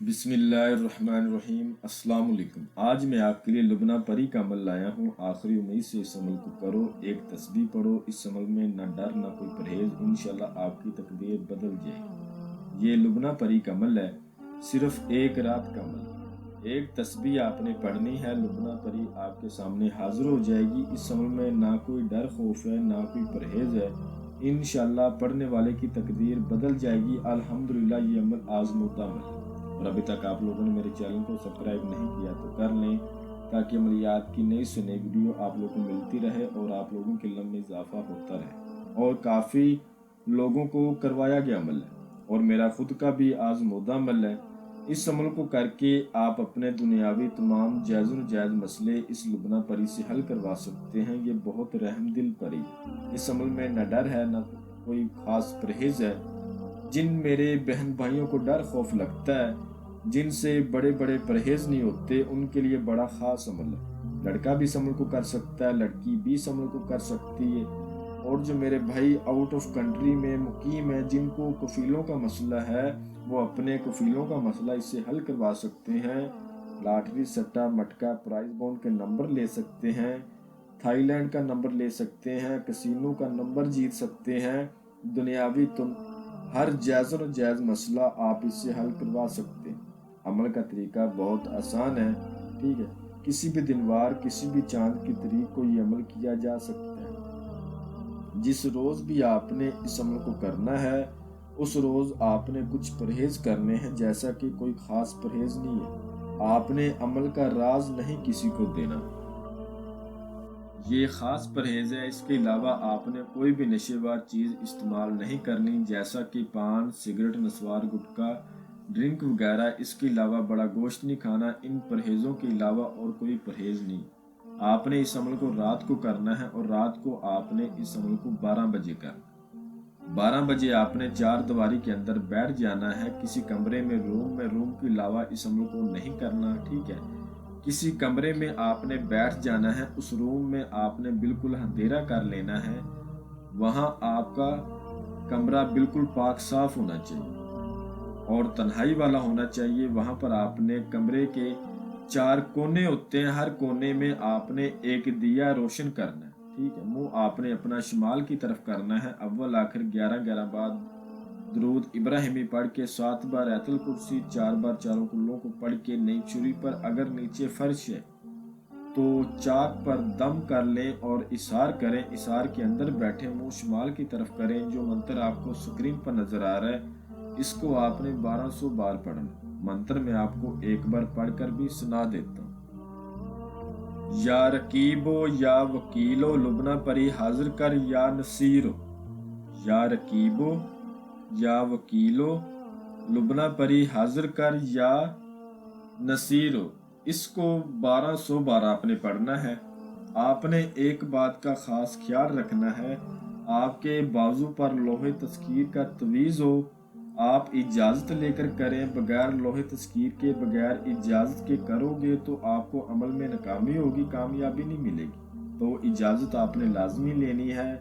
بسم اللہ الرحمن الرحیم۔ السلام علیکم۔ آج میں آپ کے لیے لبنہ پری کا عمل لایا ہوں۔ آخری امید سے اس عمل کو کرو، ایک تسبیح پڑھو۔ اس عمل میں نہ ڈر نہ کوئی پرہیز، انشاءاللہ آپ کی تقدیر بدل جائے گی۔ یہ لبنہ پری کا عمل ہے، صرف ایک رات کا عمل ہے۔ ایک تسبیح آپ نے پڑھنی ہے، لبنہ پری آپ کے سامنے حاضر ہو جائے گی۔ اس عمل میں نہ کوئی ڈر خوف ہے نہ کوئی پرہیز ہے، انشاءاللہ پڑھنے والے کی تقدیر بدل جائے گی۔ الحمدللہ یہ عمل آزمودہ عمل ہے، اور ابھی تک آپ لوگوں نے میرے چینل کو سبسکرائب نہیں کیا تو کر لیں، تاکہ عملیات کی نئی سے نئی ویڈیو آپ لوگوں کو ملتی رہے اور آپ لوگوں کے علم میں اضافہ ہوتا رہے۔ اور کافی لوگوں کو کروایا گیا عمل ہے، اور میرا خود کا بھی آزمودہ عمل ہے۔ اس عمل کو کر کے آپ اپنے دنیاوی تمام جائز و ناجائز مسئلے اس لبنہ پری سے حل کروا سکتے ہیں۔ یہ بہت رحم دل پری ہے۔ اس عمل میں نہ ڈر ہے نہ کوئی خاص پرہیز ہے۔ جن میرے بہن بھائیوں کو ڈر خوف لگتا ہے، جن سے بڑے بڑے پرہیز نہیں ہوتے، ان کے لیے بڑا خاص عمل ہے۔ لڑکا بھی اس عمل کو کر سکتا ہے، لڑکی بھی اس عمل کو کر سکتی ہے۔ اور جو میرے بھائی آؤٹ آف کنٹری میں مقیم ہیں، جن کو کفیلوں کا مسئلہ ہے، وہ اپنے کفیلوں کا مسئلہ اس سے حل کروا سکتے ہیں۔ لاٹری سٹا مٹکا پرائز بونڈ کے نمبر لے سکتے ہیں، تھائی لینڈ کا نمبر لے سکتے ہیں، کسینو کا نمبر جیت سکتے ہیں۔ دنیاوی ہر جائز و ناجائز مسئلہ آپ اس سے حل کروا سکتے ہیں۔ عمل کا طریقہ بہت آسان ہے، ٹھیک ہے۔ کسی بھی دنوار کسی بھی چاند کی تاریخ کو یہ عمل کیا جا سکتا ہے۔ جس روز بھی آپ نے اس عمل کو کرنا ہے، اس روز آپ نے کچھ پرہیز کرنے ہیں، جیسا کہ کوئی خاص پرہیز نہیں ہے۔ آپ نے عمل کا راز نہیں کسی کو دینا، یہ خاص پرہیز ہے۔ اس کے علاوہ آپ نے کوئی بھی نشے بار چیز استعمال نہیں کرنی، جیسا کہ پان، سگریٹ، نسوار، گٹکا، ڈرنک وغیرہ۔ اس کے علاوہ بڑا گوشت نہیں کھانا۔ ان پرہیزوں کے علاوہ اور کوئی پرہیز نہیں۔ آپ نے اس عمل کو رات کو کرنا ہے، اور رات کو آپ نے اس عمل کو 12 بجے کرنا ہے۔ 12 بجے آپ نے چار دیواری کے اندر بیٹھ جانا ہے، کسی کمرے میں، روم کے علاوہ اس عمل کو نہیں کرنا، ٹھیک ہے۔ کسی کمرے میں آپ نے بیٹھ جانا ہے، اس روم میں آپ نے بالکل اندھیرا کر لینا ہے۔ وہاں آپ کا کمرہ بالکل پاک صاف ہونا چاہیے اور تنہائی والا ہونا چاہیے۔ وہاں پر آپ نے کمرے کے 4 کونے ہوتے ہیں، ہر کونے میں آپ نے ایک دیا روشن کرنا ہے، ٹھیک ہے۔ منہ آپ نے اپنا شمال کی طرف کرنا ہے۔ اول آخر 11 بار درود ابراہیمی پڑھ کے، 7 بار آیت الکرسی، 4 بار چاروں کلوں کو پڑھ کے، نئی چھری پر اگر نیچے فرش ہے تو چاک پر دم کر لیں اور اسار کریں۔ اسار کے اندر بیٹھے، منہ شمال کی طرف کریں۔ جو منتر آپ کو سکرین پر نظر آ رہا ہے، اس کو آپ نے 1200 بار پڑھنا۔ منتر میں آپ کو ایک بار پڑھ کر بھی سنا دیتا ہوں۔ یا رقیبو یا وکیلو لبنہ پری حاضر کر یا نصیرو۔ یا رقیبو یا وکیلو لبنہ پری حاضر کر یا نصیرو۔ اس کو 1200 بار آپ نے پڑھنا ہے۔ آپ نے ایک بات کا خاص خیال رکھنا ہے، آپ کے بازو پر لوح تذکیر کا تعویذ ہو، آپ اجازت لے کر کریں۔ بغیر لوح تذکیر کے، بغیر اجازت کے کرو گے تو آپ کو عمل میں ناکامی ہوگی، کامیابی نہیں ملے گی۔ تو اجازت آپ نے لازمی لینی ہے،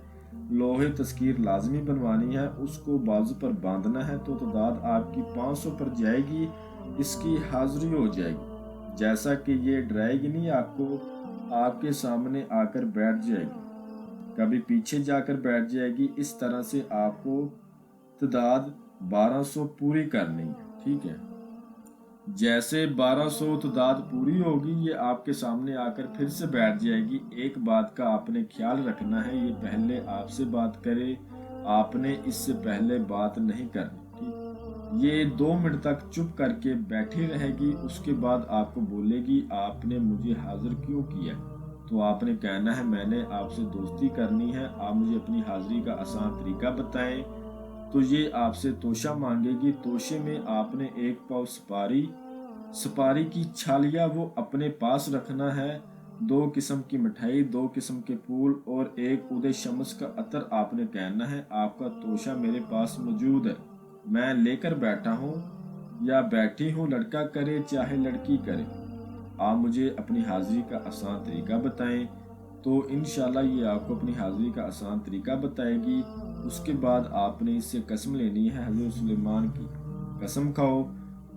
لوح تذکیر لازمی بنوانی ہے، اس کو بازو پر باندھنا ہے، تو تعداد آپ کی 500 پر جائے گی، اس کی حاضری ہو جائے گی۔ جیسا کہ یہ ڈرائے گی نہیں آپ کو، آپ کے سامنے آ کر بیٹھ جائے گی، کبھی پیچھے جا کر بیٹھ جائے گی۔ اس طرح سے آپ کو تعداد 1200 پوری کرنی ہے، ٹھیک ہے۔ جیسے 1200 تعداد پوری ہوگی، یہ آپ کے سامنے آ کر پھر سے بیٹھ جائے گی۔ ایک بات کا آپ نے خیال رکھنا ہے، یہ پہلے آپ سے بات کرے، آپ نے اس سے پہلے بات نہیں کرنی، ٹھیک۔ یہ 2 منٹ تک چپ کر کے بیٹھی رہے گی، اس کے بعد آپ کو بولے گی آپ نے مجھے حاضر کیوں کیا؟ تو آپ نے کہنا ہے میں نے آپ سے دوستی کرنی ہے، آپ مجھے اپنی حاضری کا آسان طریقہ بتائیں۔ تو یہ آپ سے توشہ مانگے گی۔ توشے میں آپ نے 1 پاؤ سپاری کی چھالیاں وہ اپنے پاس رکھنا ہے، 2 قسم کی مٹھائی، 2 قسم کے پھول اور 1 عود شمس کا عطر۔ آپ نے کہنا ہے آپ کا توشہ میرے پاس موجود ہے، میں لے کر بیٹھا ہوں یا بیٹھی ہوں، لڑکا کرے چاہے لڑکی کرے، آپ مجھے اپنی حاضری کا آسان طریقہ بتائیں۔ تو انشاءاللہ یہ آپ کو اپنی حاضری کا آسان طریقہ بتائے گی۔ اس کے بعد آپ نے اس سے قسم لینی ہے، حضرت سلیمان کی قسم کھاؤ